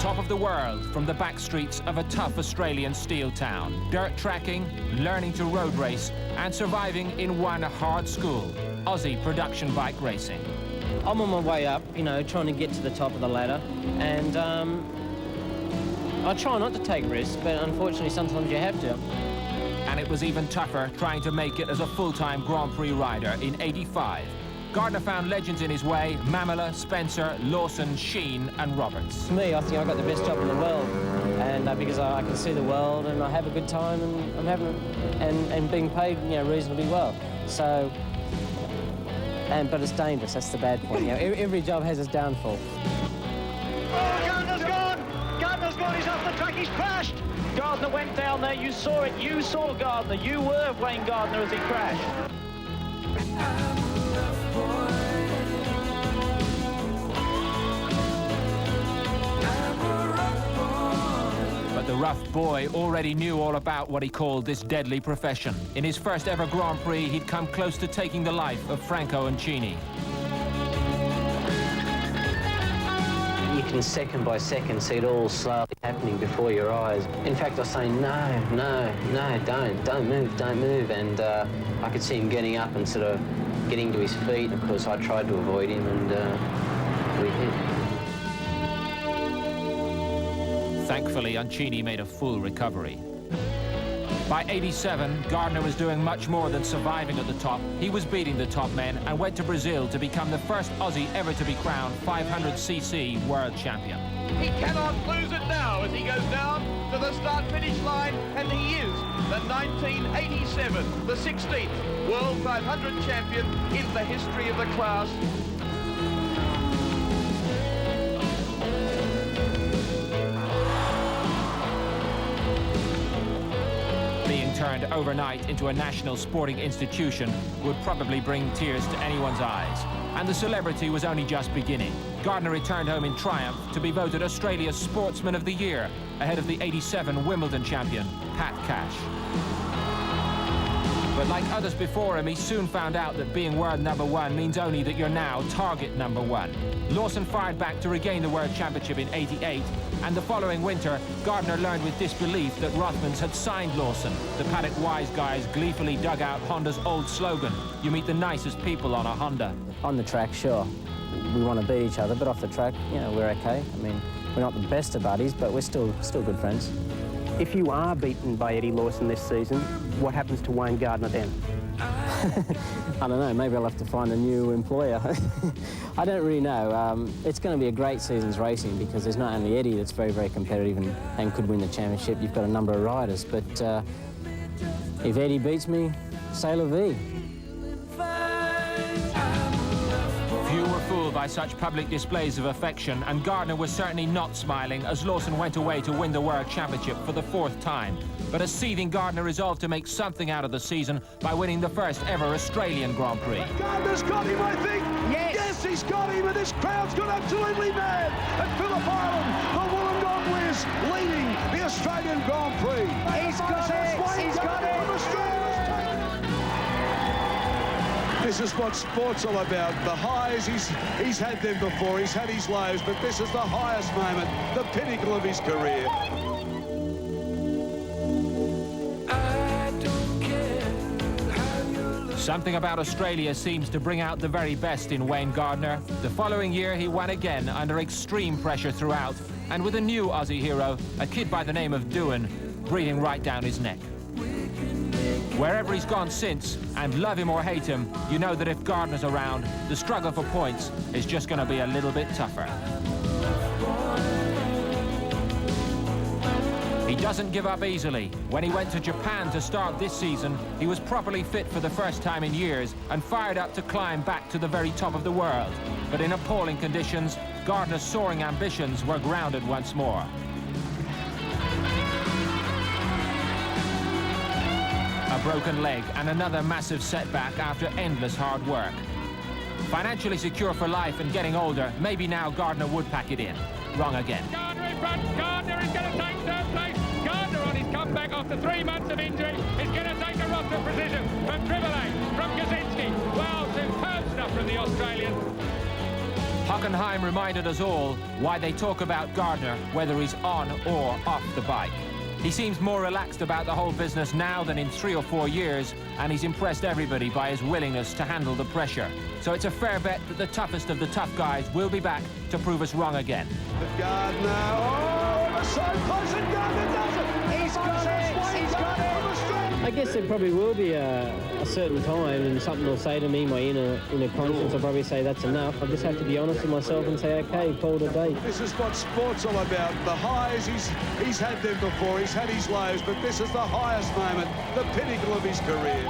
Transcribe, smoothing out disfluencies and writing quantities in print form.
top of the world from the back streets of a tough Australian steel town. Dirt tracking, learning to road race, and surviving in one hard school, Aussie production bike racing. I'm on my way up, you know, trying to get to the top of the ladder, and I try not to take risks, but unfortunately sometimes you have to. And it was even tougher trying to make it as a full-time Grand Prix rider in '85. Gardner found legends in his way: Mamela, Spencer, Lawson, Sheen and Roberts. For me, I think I got the best job in the world, and because I can see the world and I have a good time, and I'm having and being paid, you know, reasonably well. So, but it's dangerous. That's the bad point. You know, every job has its downfall. Oh, Gardner's gone! Gardner's gone. He's off the track. He's crashed. Gardner went down there. You saw it. You saw Gardner. You were Wayne Gardner as he crashed. But the rough boy already knew all about what he called this deadly profession. In his first ever Grand Prix, he'd come close to taking the life of Franco Uncini. You can second by second see it all slowly happening before your eyes. In fact, I was saying, no, don't move. And I could see him getting up and sort of getting to his feet. Of course, I tried to avoid him, and we hit. Thankfully, Uncini made a full recovery. By '87, Gardner was doing much more than surviving at the top. He was beating the top men and went to Brazil to become the first Aussie ever to be crowned 500cc world champion. He cannot lose it now as he goes down to the start-finish line, and he is the 1987, the 16th World 500 champion in the history of the class. Being turned overnight into a national sporting institution would probably bring tears to anyone's eyes. And the celebrity was only just beginning. Gardner returned home in triumph to be voted Australia's Sportsman of the Year, ahead of the '87 Wimbledon champion, Pat Cash. But like others before him, he soon found out that being world #1 means only that you're now target #1. Lawson fired back to regain the World Championship in '88, and the following winter, Gardner learned with disbelief that Rothmans had signed Lawson. The paddock wise guys gleefully dug out Honda's old slogan, "You meet the nicest people on a Honda." On the track, sure, we want to beat each other, but off the track, you know, we're okay. I mean, we're not the best of buddies, but we're still good friends. If you are beaten by Eddie Lawson this season, what happens to Wayne Gardner then? I don't know, maybe I'll have to find a new employer. I don't really know. It's going to be a great season's racing because there's not only Eddie that's very, very competitive and could win the championship, you've got a number of riders. But if Eddie beats me, c'est la vie. Few were fooled by such public displays of affection, and Gardner was certainly not smiling as Lawson went away to win the World Championship for the 4th time. But a seething Gardner resolved to make something out of the season by winning the first ever Australian Grand Prix. Gardner's got him, I think. Yes, he's got him, and this crowd's gone absolutely mad. At Phillip Island, the Wollongong Whiz leading the Australian Grand Prix. He's got it. He's got it. This is what sport's all about. The highs, he's had them before, he's had his lows, but this is the highest moment, the pinnacle of his career. Something about Australia seems to bring out the very best in Wayne Gardner. The following year, he won again under extreme pressure throughout, and with a new Aussie hero, a kid by the name of Doohan, breathing right down his neck. Wherever he's gone since, and love him or hate him, you know that if Gardner's around, the struggle for points is just going to be a little bit tougher. He doesn't give up easily. When he went to Japan to start this season, he was properly fit for the first time in years and fired up to climb back to the very top of the world. But in appalling conditions, Gardner's soaring ambitions were grounded once more. A broken leg and another massive setback after endless hard work. Financially secure for life and getting older, maybe now Gardner would pack it in. Wrong again. Gardner in front. Gardner is going to take 3rd place. Gardner on his comeback after 3 months of injury is going to take a roster position from Triple A, from Kaczynski. Wow, superb stuff from the Australian. Hockenheim reminded us all why they talk about Gardner, whether he's on or off the bike. He seems more relaxed about the whole business now than in 3 or 4 years, and he's impressed everybody by his willingness to handle the pressure. So it's a fair bet that the toughest of the tough guys will be back to prove us wrong again. Gardner, oh, we're so close, and Gardner does it! He's got it! He's got it! I guess there probably will be a certain time, and something will say to me, my inner conscience will probably say that's enough. I just have to be honest with myself and say, okay, called a day. This is what sport's all about. The highs, he's had them before, he's had his lows, but this is the highest moment, the pinnacle of his career.